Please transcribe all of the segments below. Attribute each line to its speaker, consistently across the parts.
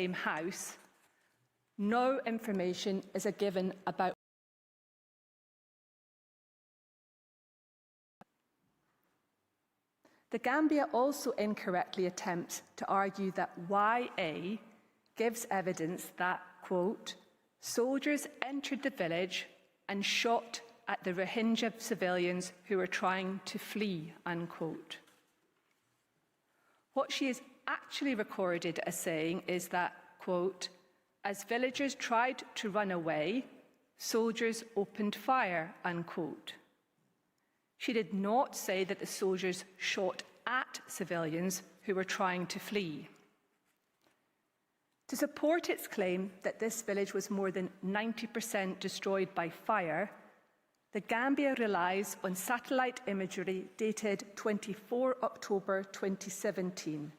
Speaker 1: same house, no information is given about The Gambia also incorrectly attempts to argue that YA gives evidence that, quote, soldiers entered the village and shot at the Rohingya civilians who were trying to flee, unquote. What she is actually recorded as saying is that, quote, as villagers tried to run away, soldiers opened fire, unquote. She did not say that the soldiers shot at civilians who were trying to flee. To support its claim that this village was more than 90% destroyed by fire, the Gambia relies on satellite imagery dated 24 October 2017,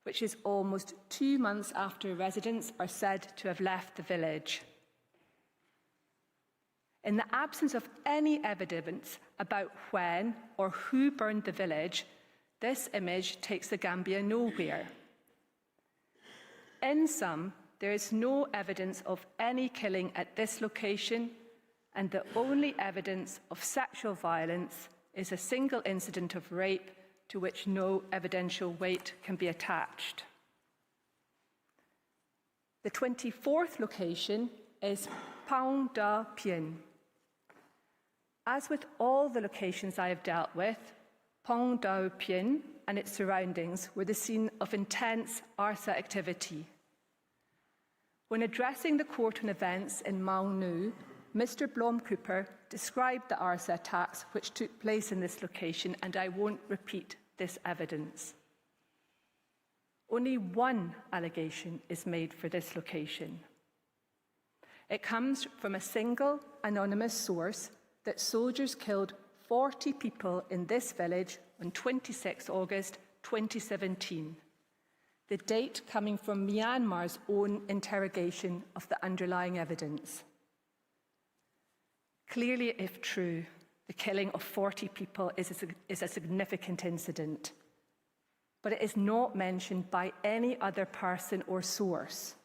Speaker 1: which is almost 2 months after residents are said to have left the village. In the absence of any evidence about when or who burned the village, this image takes the Gambia nowhere. In sum, there is no evidence of any killing at this location, and the only evidence of sexual violence is a single incident of rape to which no evidential weight can be attached. The 24th location is Pong Da Pin. As with all the locations I have dealt with, Pong Da Pin and its surroundings were the scene of intense ARSA activity. When addressing the court on events in Maung Nu, Mr. Blom-Cooper described the ARSA attacks which took place in this location, and I won't repeat this evidence. Only one allegation is made for this location. It comes from a single anonymous source that soldiers killed 40 people in this village on 26 August 2017, the date coming from Myanmar's own interrogation of the underlying evidence. Clearly, if true, the killing of 40 people is a significant incident, but it is not mentioned by any other person or source.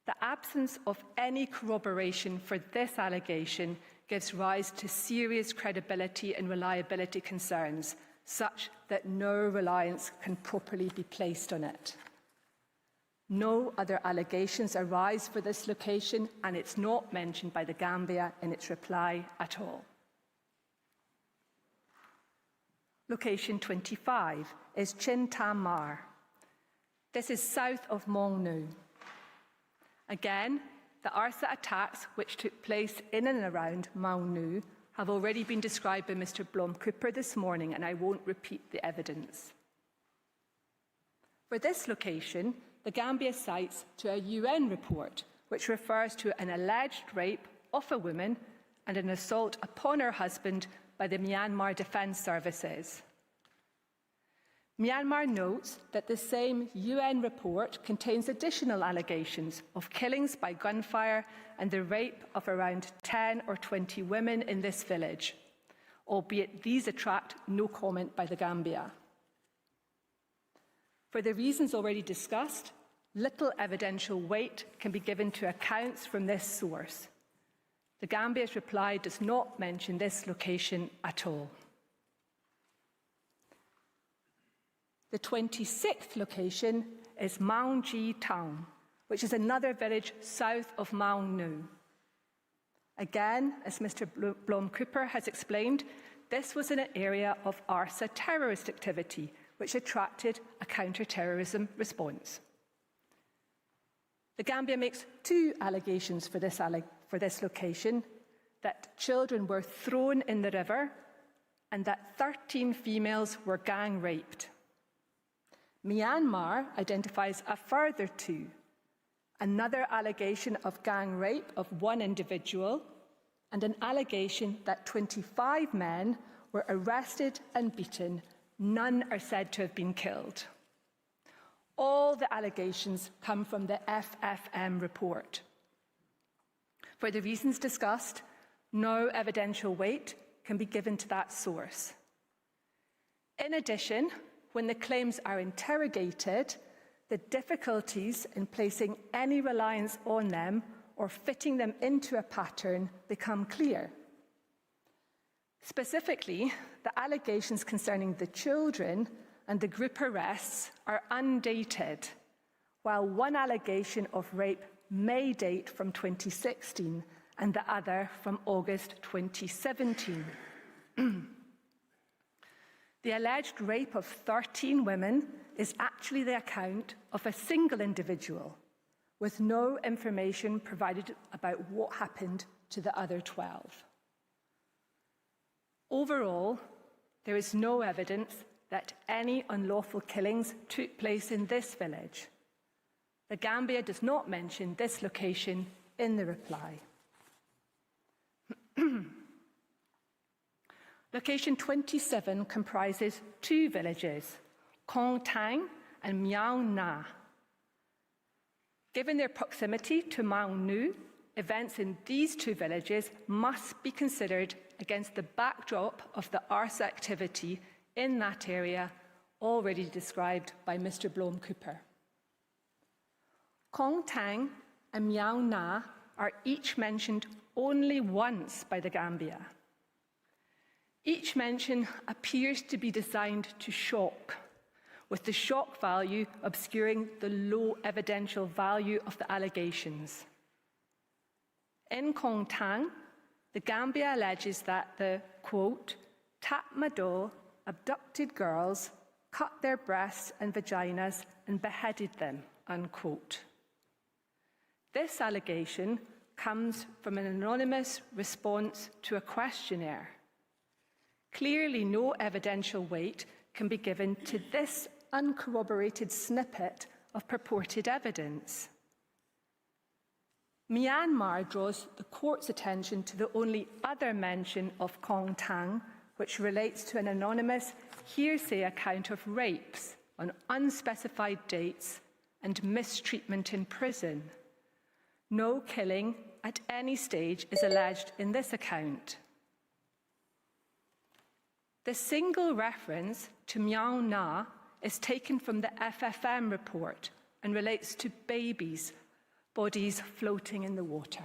Speaker 1: The absence of any corroboration for this allegation gives rise to serious credibility and reliability concerns, such that no reliance can properly be placed on it. No other allegations arise for this location, and it's not mentioned by the Gambia in its reply at all. Location 25 is Chint Tamar. This is south of Maung Nu. Again, the ARSA attacks which took place in and around Maung Nu have already been described by Mr. Blom-Cooper this morning, and I won't repeat the evidence. For this location, the Gambia cites to a UN report which refers to an alleged rape of a woman and an assault upon her husband by the Myanmar Defence Services. Myanmar notes that the same UN report contains additional allegations of killings by gunfire and the rape of around 10 or 20 women in this village, albeit these attract no comment by the Gambia. For the reasons already discussed, little evidential weight can be given to accounts from this source. The Gambia's reply does not mention this location at all. The 26th location is Maung Nu Town, which is another village south of Maung Nu. Again, as Mr. Blom-Cooper has explained, this was in an area of ARSA terrorist activity, which attracted a counter-terrorism response. The Gambia makes two allegations for this location: that children were thrown in the river and that 13 females were gang raped. Myanmar identifies a further two: another allegation of gang rape of one individual and an allegation that 25 men were arrested and beaten. None are said to have been killed. All the allegations come from the FFM report. For the reasons discussed, no evidential weight can be given to that source. In addition, when the claims are interrogated, the difficulties in placing any reliance on them or fitting them into a pattern become clear. Specifically, the allegations concerning the children and the group arrests are undated, while one allegation of rape may date from 2016 and the other from August 2017. The alleged rape of 13 women is actually the account of a single individual, with no information provided about what happened to the other 12. Overall, there is no evidence that any unlawful killings took place in this village. The Gambia does not mention this location in the reply. Location 27 comprises two villages, Tang and Maung Nu. Given their proximity to Maung Nu, events in these two villages must be considered against the backdrop of the arson activity in that area already described by Mr. Blom-Cooper. Tang and Maung Nu are each mentioned only once by the Gambia. Each mention appears to be designed to shock, with the shock value obscuring the low evidential value of the allegations. In Tang, the Gambia alleges that the, quote, Tapito abducted girls, cut their breasts and vaginas and beheaded them, unquote. This allegation comes from an anonymous response to a questionnaire. Clearly, no evidential weight can be given to this uncorroborated snippet of purported evidence. Myanmar draws the court's attention to the only other mention of Tang, which relates to an anonymous hearsay account of rapes on unspecified dates and mistreatment in prison. No killing at any stage is alleged in this account. The single reference to Maung Nu is taken from the FFM report and relates to babies' bodies floating in the water.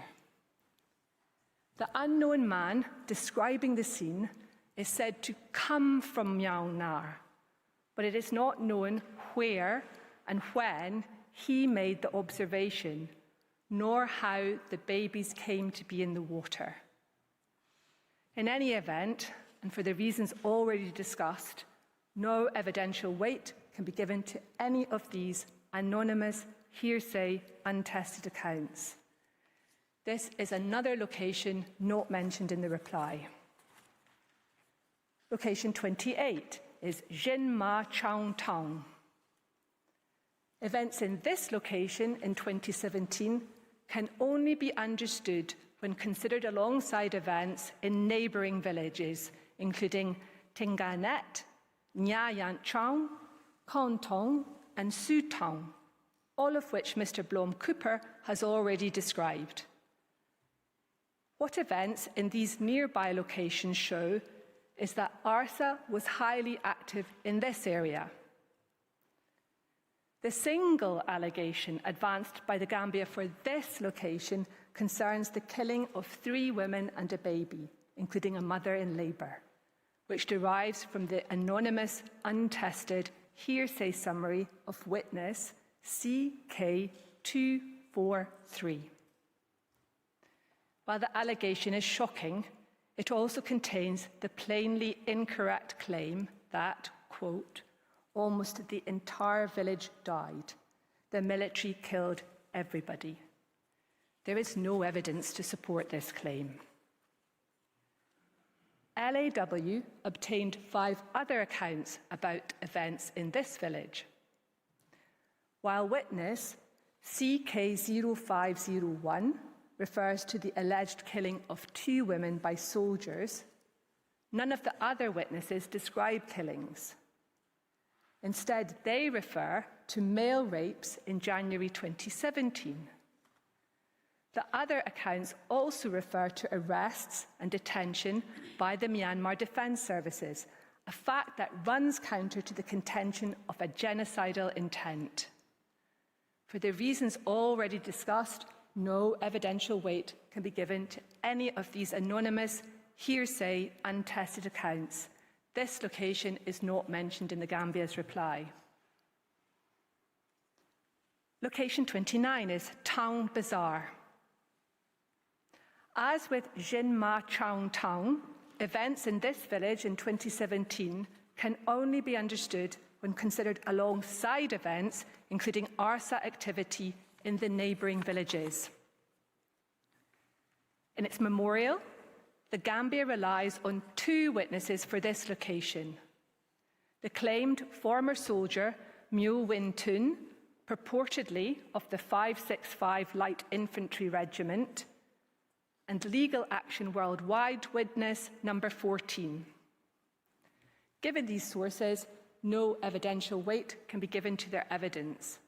Speaker 1: The unknown man describing the scene is said to come from Maung Nu, but it is not known where and when he made the observation, nor how the babies came to be in the water. In any event, and for the reasons already discussed, no evidential weight can be given to any of these anonymous, hearsay, untested accounts. This is another location not mentioned in the reply. Location 28 is Jin Ma Chang Tang. Events in this location in 2017 can only be understood when considered alongside events in neighbouring villages, including Tinganet, Nha Yant Chang, Kontong, and Sutong, all of which Mr. Blom-Cooper has already described. What events in these nearby locations show is that ARSA was highly active in this area. The single allegation advanced by the Gambia for this location concerns the killing of 3 women and a baby, including a mother in labour, which derives from the anonymous, untested hearsay summary of witness CK243. While the allegation is shocking, it also contains the plainly incorrect claim that, quote, almost the entire village died. The military killed everybody. There is no evidence to support this claim. LAW obtained 5 other accounts about events in this village. While witness CK0501 refers to the alleged killing of 2 women by soldiers, none of the other witnesses describe killings. Instead, they refer to male rapes in January 2017. The other accounts also refer to arrests and detention by the Myanmar Defence Services, a fact that runs counter to the contention of a genocidal intent. For the reasons already discussed, no evidential weight can be given to any of these anonymous, hearsay, untested accounts. This location is not mentioned in the Gambia's reply. Location 29 is Town Bazaar. As with Ma Chang Town, events in this village in 2017 can only be understood when considered alongside events including ARSA activity in the neighbouring villages. In its memorial, the Gambia relies on two witnesses for this location. The claimed former soldier Maung Nu, purportedly of the 565 Light Infantry Regiment, and Legal Action Worldwide witness number 14. Given these sources, no evidential weight can be given to their evidence.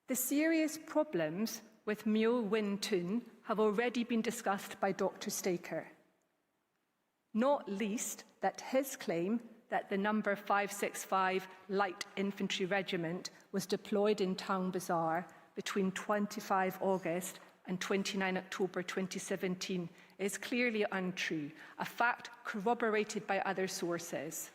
Speaker 1: The serious problems with Maung Nu have already been discussed by Dr. Staker, not least that his claim that the number 565 Light Infantry Regiment was deployed in Town Bazaar between 25 August and 29 October 2017 is clearly untrue, a fact corroborated by other sources.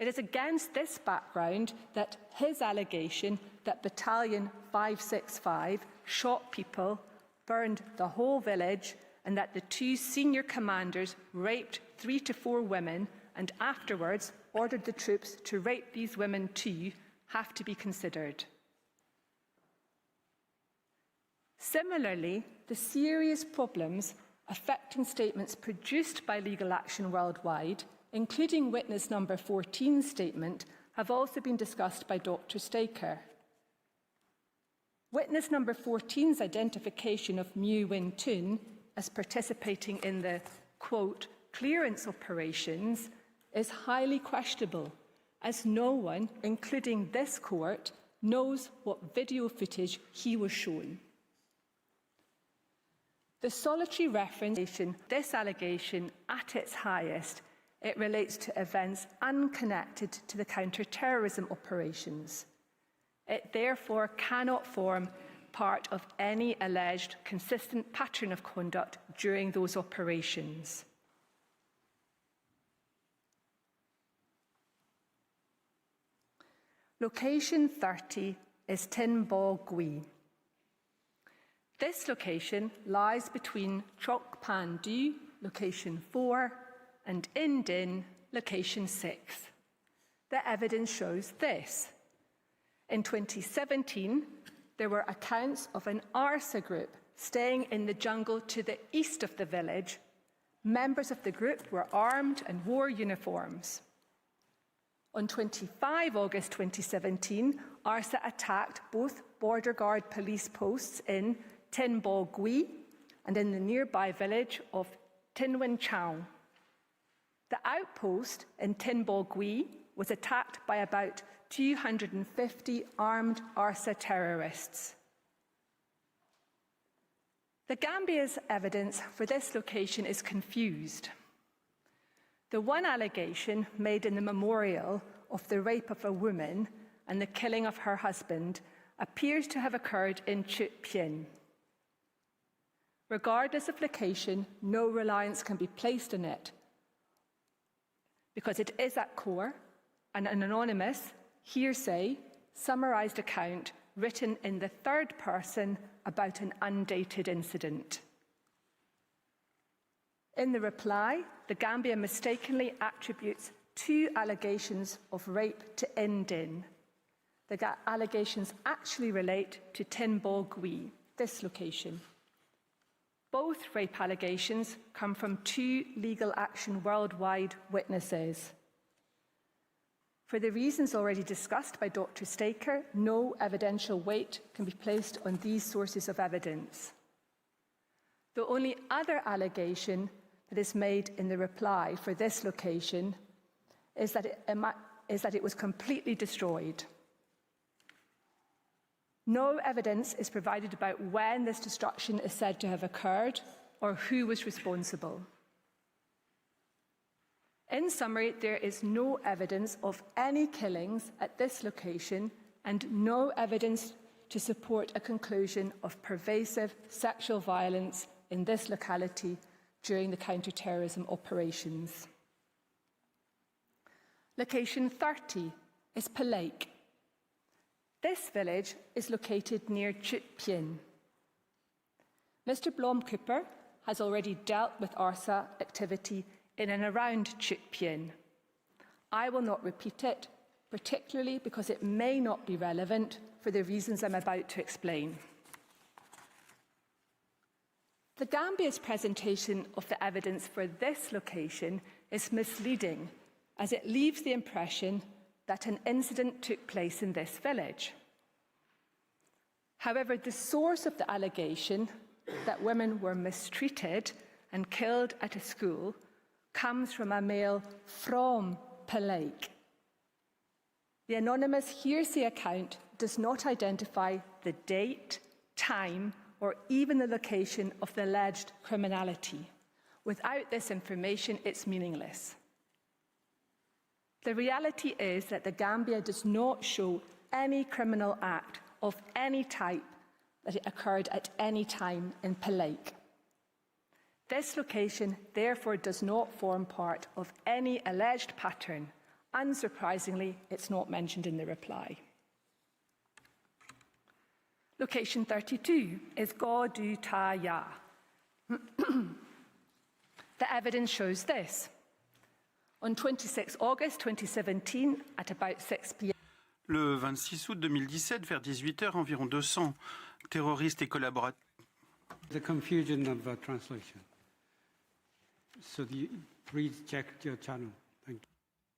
Speaker 1: It is against this background that his allegation that Battalion 565 shot people, burned the whole village, and that the two senior commanders raped 3 to 4 women and afterwards ordered the troops to rape these women too have to be considered. Similarly, the serious problems affecting statements produced by Legal Action Worldwide, including witness number 14's statement, have also been discussed by Dr. Staker. Witness number 14's identification of Maung Nu as participating in the, quote, clearance operations is highly questionable, as no one, including this court, knows what video footage he was shown. The solitary reference to this allegation at its highest, it relates to events unconnected to the counter-terrorism operations. It therefore cannot form part of any alleged consistent pattern of conduct during those operations. Location 30 is Tinbu. This location lies between Chok Pandu, location 4, and Indin, location 6. The evidence shows this. In 2017, there were accounts of an ARSA group staying in the jungle to the east of the village. Members of the group were armed and wore uniforms. On 25 August 2017, ARSA attacked both border guard police posts in Tinbu and in the nearby village of Tinwinchao. The outpost in Tinbu was attacked by about 250 armed ARSA terrorists. The Gambia's evidence for this location is confused. The one allegation made in the memorial of the rape of a woman and the killing of her husband appears to have occurred in Chint Tamar. Regardless of location, no reliance can be placed on it because it is at core an anonymous, hearsay, summarised account written in the third person about an undated incident. In the reply, the Gambia mistakenly attributes 2 allegations of rape to Indin. The allegations actually relate to Tinbu, this location. Both rape allegations come from 2 Legal Action Worldwide witnesses. For the reasons already discussed by Dr. Staker, no evidential weight can be placed on these sources of evidence. The only other allegation that is made in the reply for this location is that it was completely destroyed. No evidence is provided about when this destruction is said to have occurred or who was responsible. In summary, there is no evidence of any killings at this location and no evidence to support a conclusion of pervasive sexual violence in this locality during the counter-terrorism operations. Location 30 is Pake. This village is located near Chint Tamar. Mr. Blom-Cooper has already dealt with ARSA activity in and around Chint Tamar. I will not repeat it, particularly because it may not be relevant for the reasons I'm about to explain. The Gambia's presentation of the evidence for this location is misleading, as it leaves the impression that an incident took place in this village. However, the source of the allegation that women were mistreated and killed at a school comes from a male from Pake. The anonymous hearsay account does not identify the date, time, or even the location of the alleged criminality. Without this information, it's meaningless. The reality is that the Gambia does not show any criminal act of any type that it occurred at any time in Pake. This location, therefore, does not form part of any alleged pattern. Unsurprisingly, it's not mentioned in the reply. Location 32 is Godu, Taya. The evidence shows this. On 26 August 2017, at about 6 p.m.
Speaker 2: Le 26 août 2017, vers 18h, environ 200 terroristes et collaborateurs.
Speaker 3: The confusion of translation. So please check your channel. Thank you.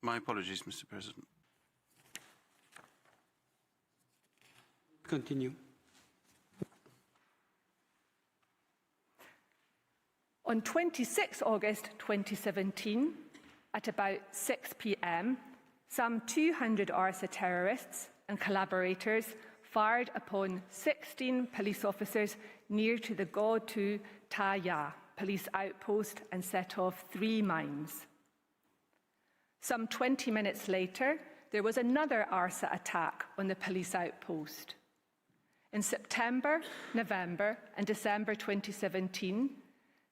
Speaker 2: My apologies, Mr. President.
Speaker 3: Continue.
Speaker 1: On 26 August 2017, at about 6 p.m, some 200 ARSA terrorists and collaborators fired upon 16 police officers near to the Godu Taya police outpost and set off 3 mines. Some 20 minutes later, there was another ARSA attack on the police outpost. In September, November, and December 2017,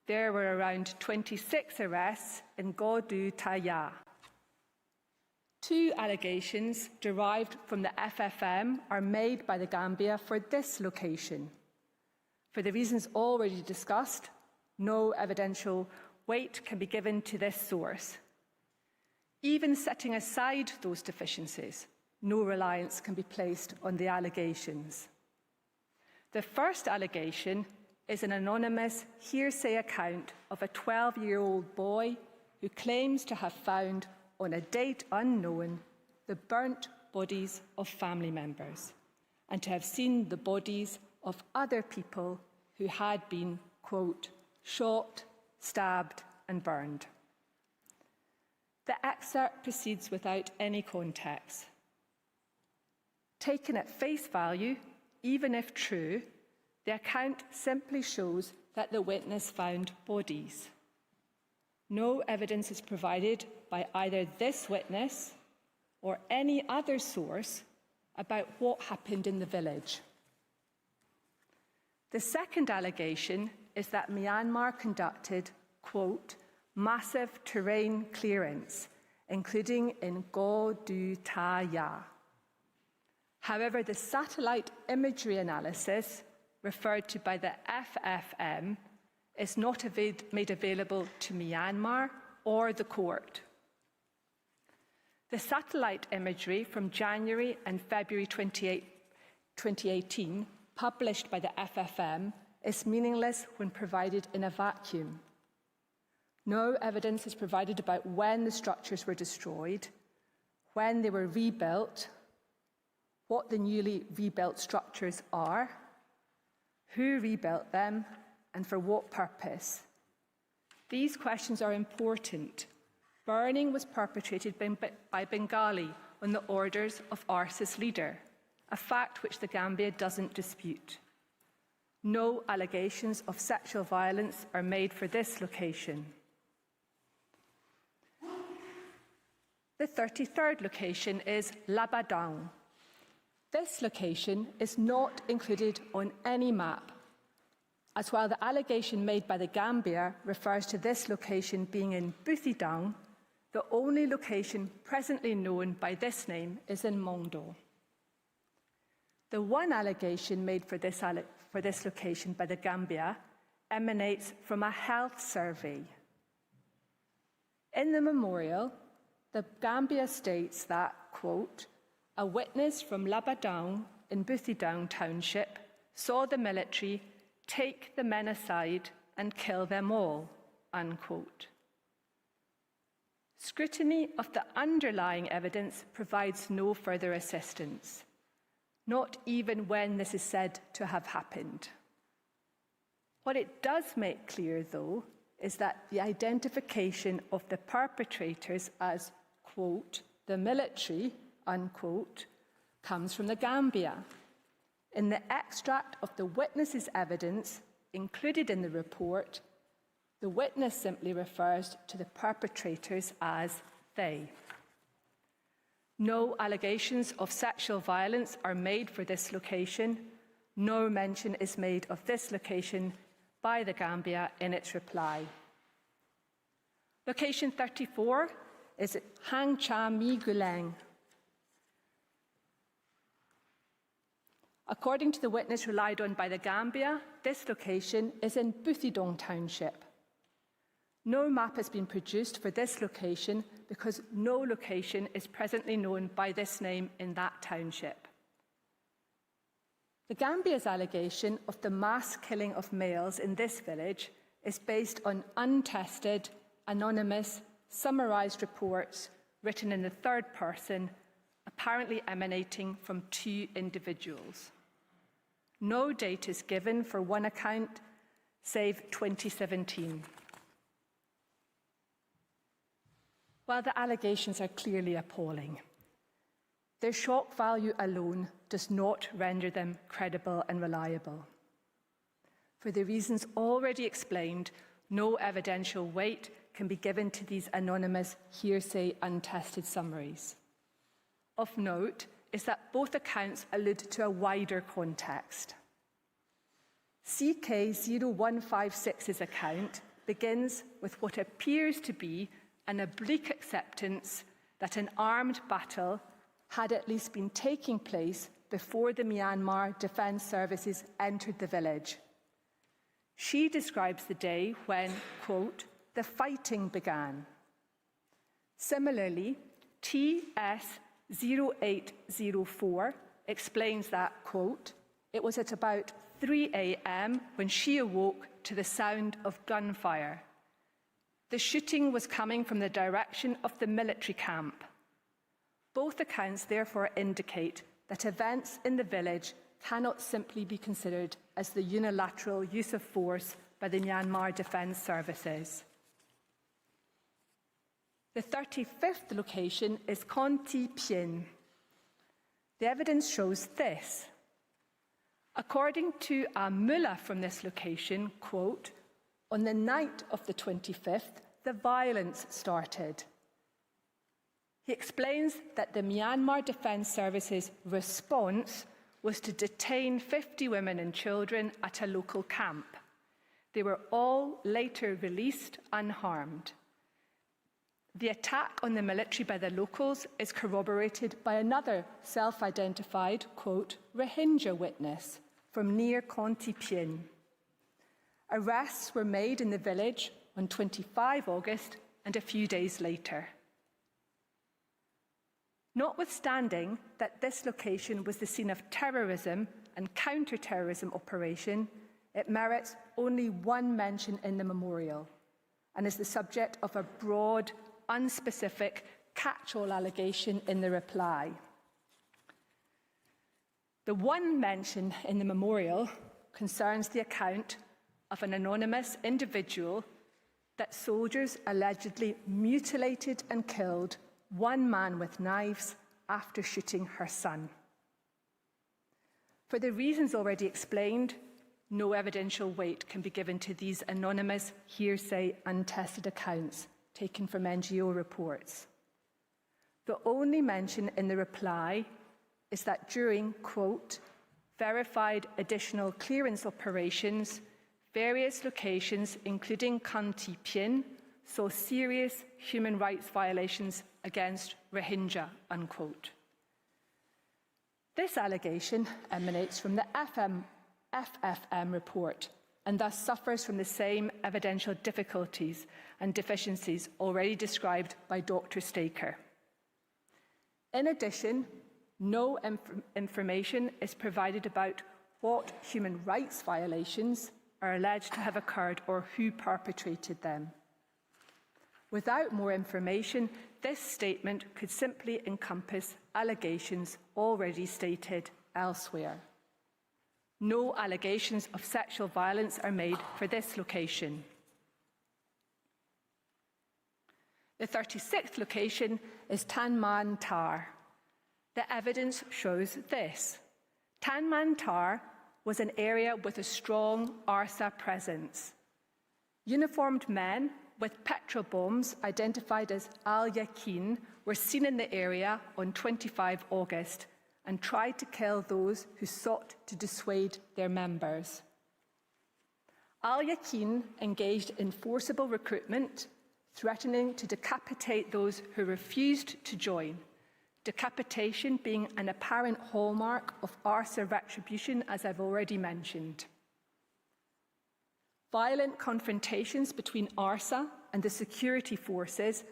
Speaker 1: there were around 26 arrests in Godu Taya. 2 allegations derived from the FFM are made by the Gambia for this location. For the reasons already discussed, no evidential weight can be given to this source. Even setting aside those deficiencies, no reliance can be placed on the allegations. The first allegation is an anonymous hearsay account of a 12-year-old boy who claims to have found, on a date unknown, the burnt bodies of family members, and to have seen the bodies of other people who had been, quote, shot, stabbed, and burned. The excerpt proceeds without any context. Taken at face value, even if true, the account simply shows that the witness found bodies. No evidence is provided by either this witness or any other source about what happened in the village. The second allegation is that Myanmar conducted, quote, massive terrain clearance, including in Godu Taya. However, the satellite imagery analysis referred to by the FFM is not made available to Myanmar or the court. The satellite imagery from January and February 2018, published by the FFM, is meaningless when provided in a vacuum. No evidence is provided about when the structures were destroyed, when they were rebuilt, what the newly rebuilt structures are, who rebuilt them, and for what purpose. These questions are important. Burning was perpetrated by Bengali on the orders of ARSA's leader, a fact which the Gambia doesn't dispute. No allegations of sexual violence are made for this location. The 33rd location is Labadang. This location is not included on any map, as while the allegation made by the Gambia refers to this location being in Buthidaung, the only location presently known by this name is in Maung Nu. The one allegation made for this location by the Gambia emanates from a health survey. In the memorial, the Gambia states that, quote, a witness from Labadang in Buthidaung Township saw the military take the men aside and kill them all, unquote. Scrutiny of the underlying evidence provides no further assistance, not even when this is said to have happened. What it does make clear, though, is that the identification of the perpetrators as, quote, the military, unquote, comes from the Gambia. In the extract of the witness's evidence included in the report, the witness simply refers to the perpetrators as they. No allegations of sexual violence are made for this location. No mention is made of this location by the Gambia in its reply. Location 34 is at Hang Cha Mi Gulang. According to the witness relied on by the Gambia, this location is in Buthidaung Township. No map has been produced for this location because no location is presently known by this name in that township. The Gambia's allegation of the mass killing of males in this village is based on untested, anonymous, summarised reports written in the third person, apparently emanating from two individuals. No date is given for one account, save 2017. While the allegations are clearly appalling, their shock value alone does not render them credible and reliable. For the reasons already explained, no evidential weight can be given to these anonymous, hearsay, untested summaries. Of note is that both accounts allude to a wider context. CK0156's account begins with what appears to be an oblique acceptance that an armed battle had at least been taking place before the Myanmar Defence Services entered the village. She describes the day when, quote, the fighting began. Similarly, TS0804 explains that, quote, it was at about 3 a.m. when she awoke to the sound of gunfire. The shooting was coming from the direction of the military camp. Both accounts therefore indicate that events in the village cannot simply be considered as the unilateral use of force by the Myanmar Defence Services. The 35th location is Con Ti Pien. The evidence shows this. According to a mullah from this location, quote, on the night of the 25th, the violence started. He explains that the Myanmar Defence Services response was to detain 50 women and children at a local camp. They were all later released unharmed. The attack on the military by the locals is corroborated by another self-identified, quote, Rohingya witness from near Con Ti Pien. Arrests were made in the village on 25 August and a few days later. Notwithstanding that this location was the scene of terrorism and counter-terrorism operation, it merits only one mention in the memorial and is the subject of a broad, unspecific, catch-all allegation in the reply. The one mention in the memorial concerns the account of an anonymous individual that soldiers allegedly mutilated and killed one man with knives after shooting her son. For the reasons already explained, no evidential weight can be given to these anonymous, hearsay, untested accounts taken from NGO reports. The only mention in the reply is that during, quote, verified additional clearance operations, various locations, including Chint Tamar, saw serious human rights violations against Rohingya, unquote. This allegation emanates from the FFM report and thus suffers from the same evidential difficulties and deficiencies already described by Dr. Staker. In addition, no information is provided about what human rights violations are alleged to have occurred or who perpetrated them. Without more information, this statement could simply encompass allegations already stated elsewhere. No allegations of sexual violence are made for this location. The 36th location is Tan Mantar. The evidence shows this. Tan Mantar was an area with a strong ARSA presence. Uniformed men with petrol bombs identified as Al-Yaqin were seen in the area on 25 August and tried to kill those who sought to dissuade their members. Al-Yaqin engaged in forcible recruitment, threatening to decapitate those who refused to join, decapitation being an apparent hallmark of ARSA retribution, as I've already mentioned. Violent confrontations between ARSA and the security forces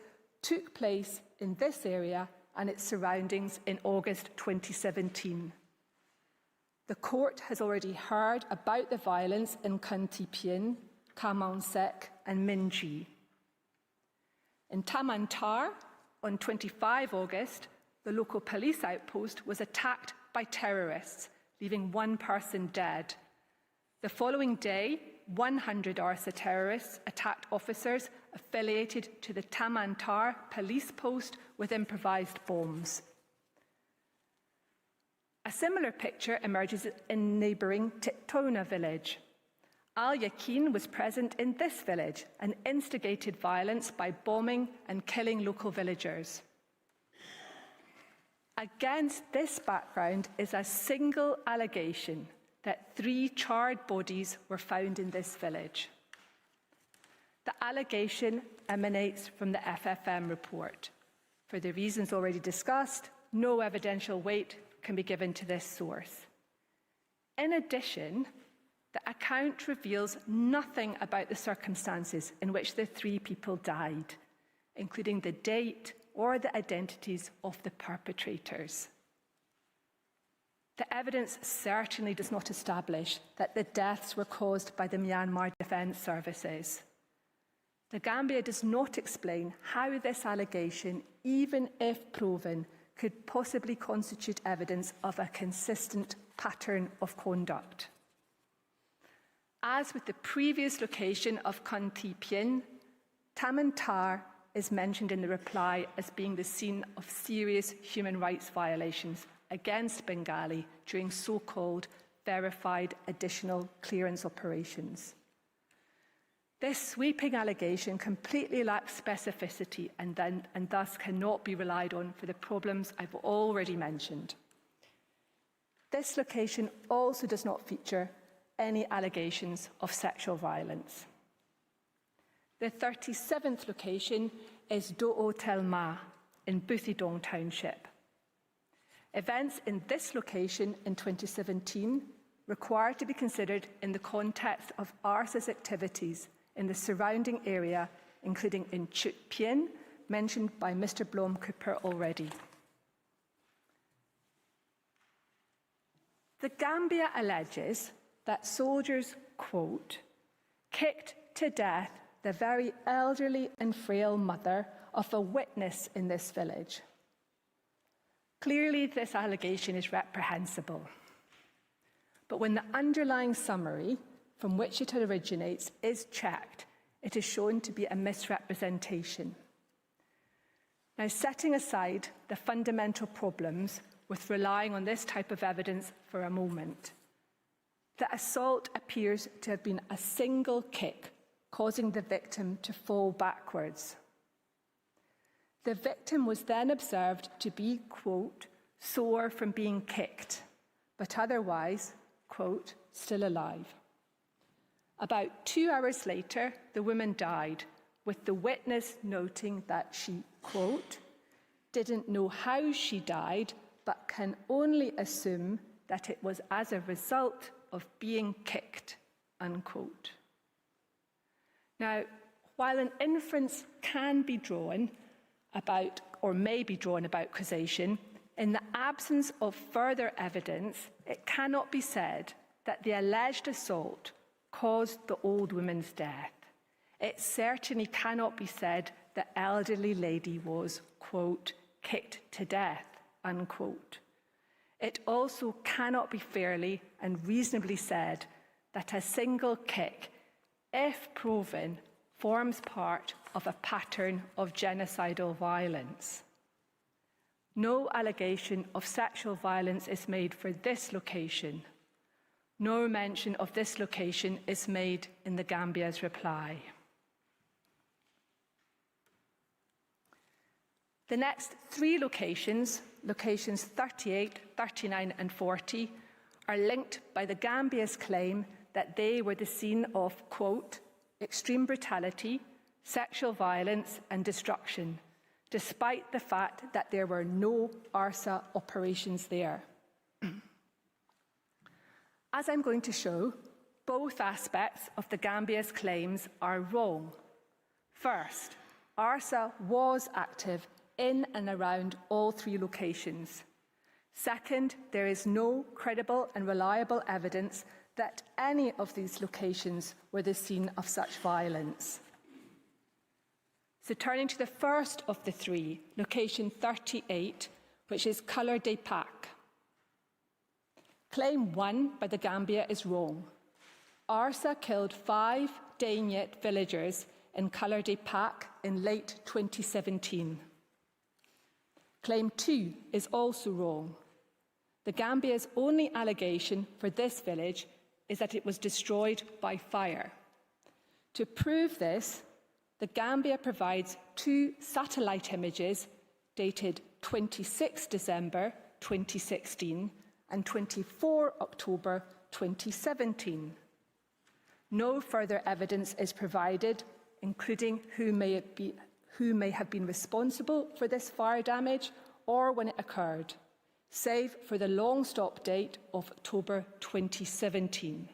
Speaker 1: took place in this area and its surroundings in August 2017. The court has already heard about the violence in Chint Tamar, Kamaunsek and Minji. In Tan Mantar, on 25 August, the local police outpost was attacked by terrorists, leaving one person dead. The following day, 100 ARSA terrorists attacked officers affiliated to the Tan Mantar police post with improvised bombs. A similar picture emerges in neighbouring Titona village. Al-Yaqin was present in this village and instigated violence by bombing and killing local villagers. Against this background is a single allegation that 3 charred bodies were found in this village. The allegation emanates from the FFM report. For the reasons already discussed, no evidential weight can be given to this source. In addition, the account reveals nothing about the circumstances in which the 3 people died, including the date or the identities of the perpetrators. The evidence certainly does not establish that the deaths were caused by the Myanmar Defence Services. The Gambia does not explain how this allegation, even if proven, could possibly constitute evidence of a consistent pattern of conduct. As with the previous location of Chint Tamar, Tan Mantar is mentioned in the reply as being the scene of serious human rights violations against Bengali during so-called verified additional clearance operations. This sweeping allegation completely lacks specificity and thus cannot be relied on for the problems I've already mentioned. This location also does not feature any allegations of sexual violence. The 37th location is Do'o Tel Ma in Boothidong Township. Events in this location in 2017 require to be considered in the context of ARSA's activities in the surrounding area, including in Chut Pien, mentioned by Mr. Blom-Cooper already. The Gambia alleges that soldiers, quote, kicked to death the very elderly and frail mother of a witness in this village. Clearly, this allegation is reprehensible. But when the underlying summary from which it originates is checked, it is shown to be a misrepresentation. Now, setting aside the fundamental problems with relying on this type of evidence for a moment, the assault appears to have been a single kick, causing the victim to fall backwards. The victim was then observed to be, quote, sore from being kicked, but otherwise, quote, still alive. About 2 hours later, the woman died, with the witness noting that she, quote, didn't know how she died, but can only assume that it was as a result of being kicked, unquote. Now, while an inference can be drawn about, or may be drawn about causation, in the absence of further evidence, it cannot be said that the alleged assault caused the old woman's death. It certainly cannot be said the elderly lady was, quote, kicked to death, unquote. It also cannot be fairly and reasonably said that a single kick, if proven, forms part of a pattern of genocidal violence. No allegation of sexual violence is made for this location. No mention of this location is made in the Gambia's reply. The next 3 locations, locations 38, 39 and 40, are linked by the Gambia's claim that they were the scene of, quote, extreme brutality, sexual violence and destruction, despite the fact that there were no ARSA operations there. As I'm going to show, both aspects of the Gambia's claims are wrong. First, ARSA was active in and around all 3 locations. Second, there is no credible and reliable evidence that any of these locations were the scene of such violence. So turning to the first of the 3, location 38, which is Color Deac. Claim 1 by the Gambia is wrong. ARSA killed 5 Danyet villagers in Color Deac in late 2017. Claim 2 is also wrong. The Gambia's only allegation for this village is that it was destroyed by fire. To prove this, the Gambia provides 2 satellite images dated 26 December 2016 and 24 October 2017. No further evidence is provided, including who may have been responsible for this fire damage or when it occurred, save for the long stop date of October 2017.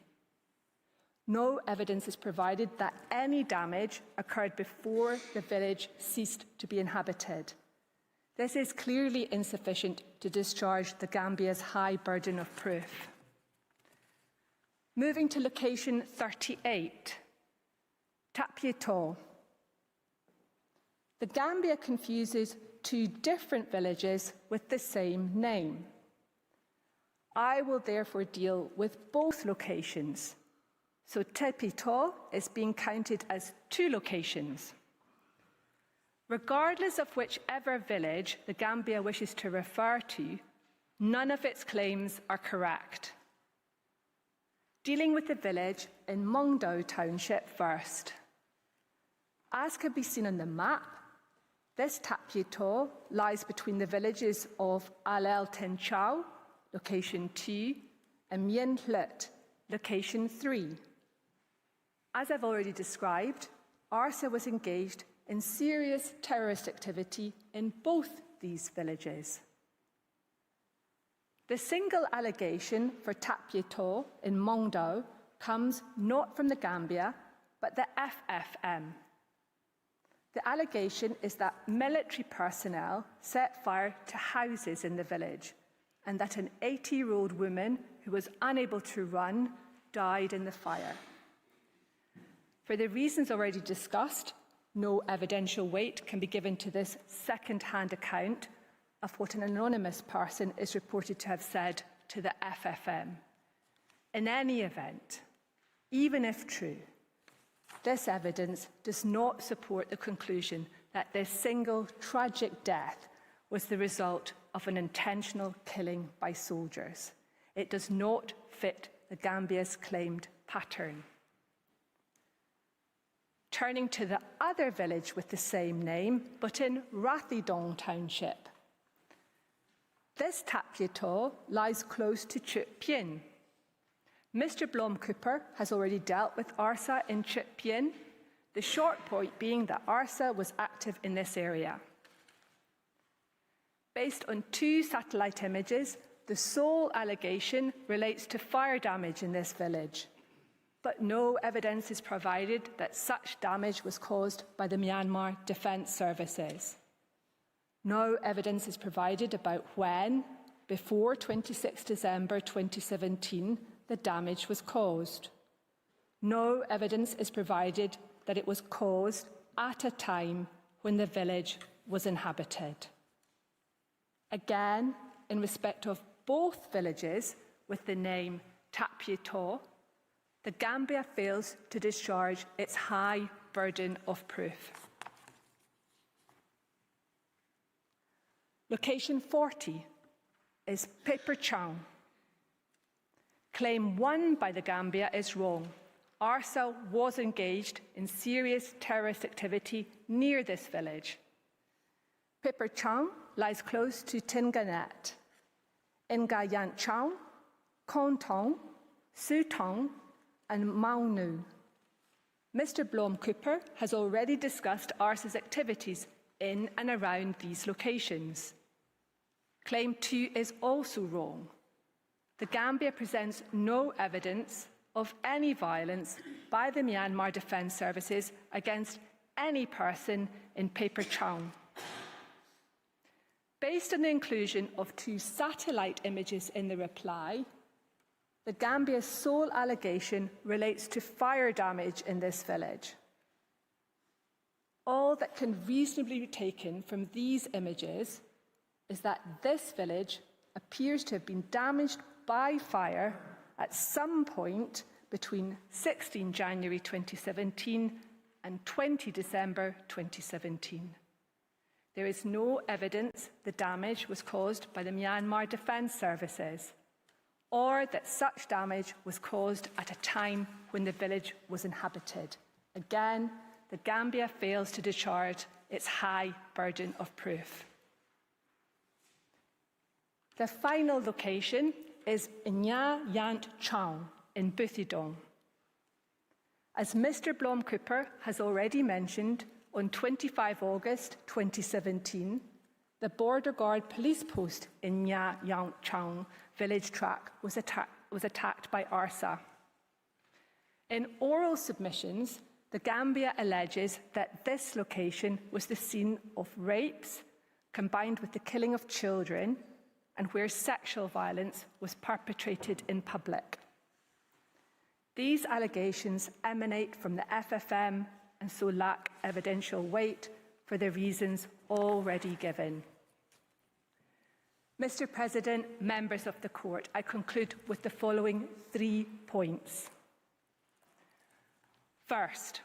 Speaker 1: No evidence is provided that any damage occurred before the village ceased to be inhabited. This is clearly insufficient to discharge the Gambia's high burden of proof. Moving to location 38, Tapito. The Gambia confuses 2 different villages with the same name. I will therefore deal with both locations. So Tapito is being counted as 2 locations. Regardless of whichever village the Gambia wishes to refer to, none of its claims are correct. Dealing with the village in Maung Nu township first. As can be seen on the map, this Tapito lies between the villages of Alel Ten Chau, location 2, and Mien Hlut, location 3. As I've already described, ARSA was engaged in serious terrorist activity in both these villages. The single allegation for Tapito in Maung Nu comes not from the Gambia, but the FFM. The allegation is that military personnel set fire to houses in the village and that an 80-year-old woman who was unable to run died in the fire. For the reasons already discussed, no evidential weight can be given to this second-hand account of what an anonymous person is reported to have said to the FFM. In any event, even if true, this evidence does not support the conclusion that this single tragic death was the result of an intentional killing by soldiers. It does not fit the Gambia's claimed pattern. Turning to the other village with the same name, but in Rathidong township. This Tapito lies close to Chint Tamar. Mr. Blom-Cooper has already dealt with ARSA in Chint Tamar, the short point being that ARSA was active in this area. Based on 2 satellite images, the sole allegation relates to fire damage in this village, but no evidence is provided that such damage was caused by the Myanmar Defence Services. No evidence is provided about when, before 26 December 2017, the damage was caused. No evidence is provided that it was caused at a time when the village was inhabited. Again, in respect of both villages with the name Tapito, the Gambia fails to discharge its high burden of proof. Location 40 is Pake Chang. Claim 1 by the Gambia is wrong. ARSA was engaged in serious terrorist activity near this village. Pake Chang lies close to Tinganet, Nga Yan Chang, Kon Tong, Su Tong, and Maung Nu. Mr. Blom-Cooper has already discussed ARSA's activities in and around these locations. Claim 2 is also wrong. The Gambia presents no evidence of any violence by the Myanmar Defence Services against any person in Pake Chang. Based on the inclusion of 2 satellite images in the reply, the Gambia's sole allegation relates to fire damage in this village. All that can reasonably be taken from these images is that this village appears to have been damaged by fire at some point between 16 January 2017 and 20 December 2017. There is no evidence the damage was caused by the Myanmar Defence Services, or that such damage was caused at a time when the village was inhabited. Again, the Gambia fails to discharge its high burden of proof. The final location is Nga Yant Chang in Buthidaung. As Mr. Blom-Cooper has already mentioned, on 25 August 2017, the Border Guard police post in Nga Yant Chang village tract was attacked by ARSA. In oral submissions, the Gambia alleges that this location was the scene of rapes combined with the killing of children and where sexual violence was perpetrated in public. These allegations emanate from the FFM and so lack evidential weight for the reasons already given. Mr. President, members of the Court, I conclude with the following 3 points. First,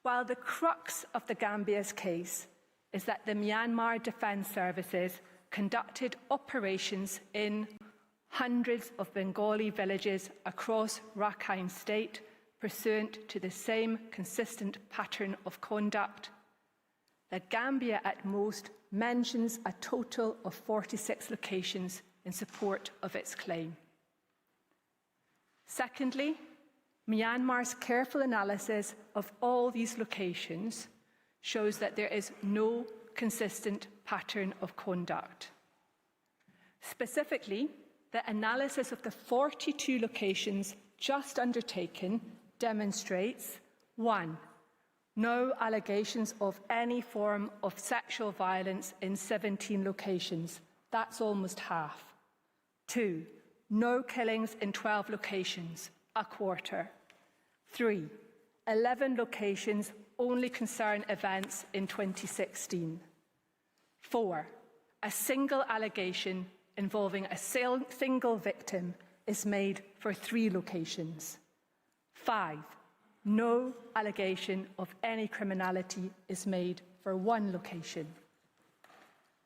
Speaker 1: while the crux of the Gambia's case is that the Myanmar Defence Services conducted operations in hundreds of Bengali villages across Rakhine State pursuant to the same consistent pattern of conduct, the Gambia at most mentions a total of 46 locations in support of its claim. Secondly, Myanmar's careful analysis of all these locations shows that there is no consistent pattern of conduct. Specifically, the analysis of the 42 locations just undertaken demonstrates 1. No allegations of any form of sexual violence in 17 locations. That's almost half. 2. No killings in 12 locations, a quarter. 3. 11 locations only concern events in 2016. 4. A single allegation involving a single victim is made for 3 locations. 5. No allegation of any criminality is made for 1 location.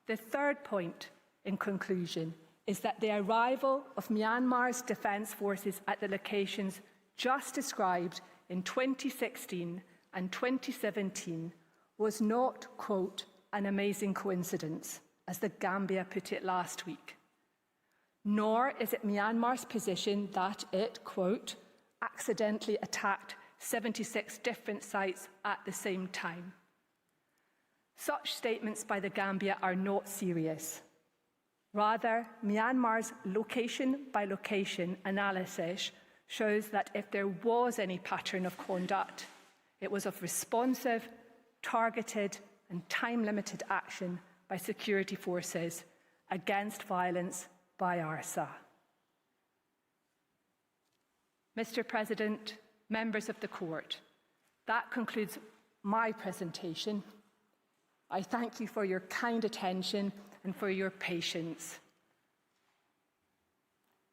Speaker 1: The third point, in conclusion, is that the arrival of Myanmar's defence forces at the locations just described in 2016 and 2017 was not, quote, an amazing coincidence, as the Gambia put it last week. nor is it Myanmar's position that it, quote, accidentally attacked 76 different sites at the same time. Such statements by the Gambia are not serious. Rather, Myanmar's location-by-location analysis shows that if there was any pattern of conduct, it was of responsive, targeted and time-limited action by security forces against violence by ARSA. Mr. President, members of the court, that concludes my presentation. I thank you for your kind attention and for your patience.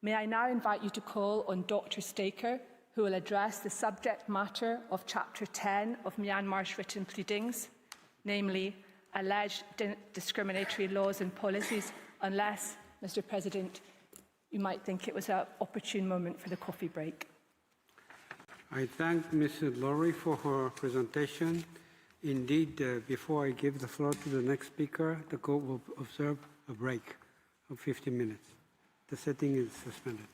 Speaker 1: May I now invite you to call on Dr. Staker, who will address the subject matter of Chapter 10 of Myanmar's written pleadings, namely alleged discriminatory laws and policies, unless, Mr. President, you might think it was an opportune moment for the coffee break.
Speaker 3: I thank Mrs. Lowry for her presentation. Indeed, before I give the floor to the next speaker, the court will observe a break of 15 minutes. The sitting is suspended.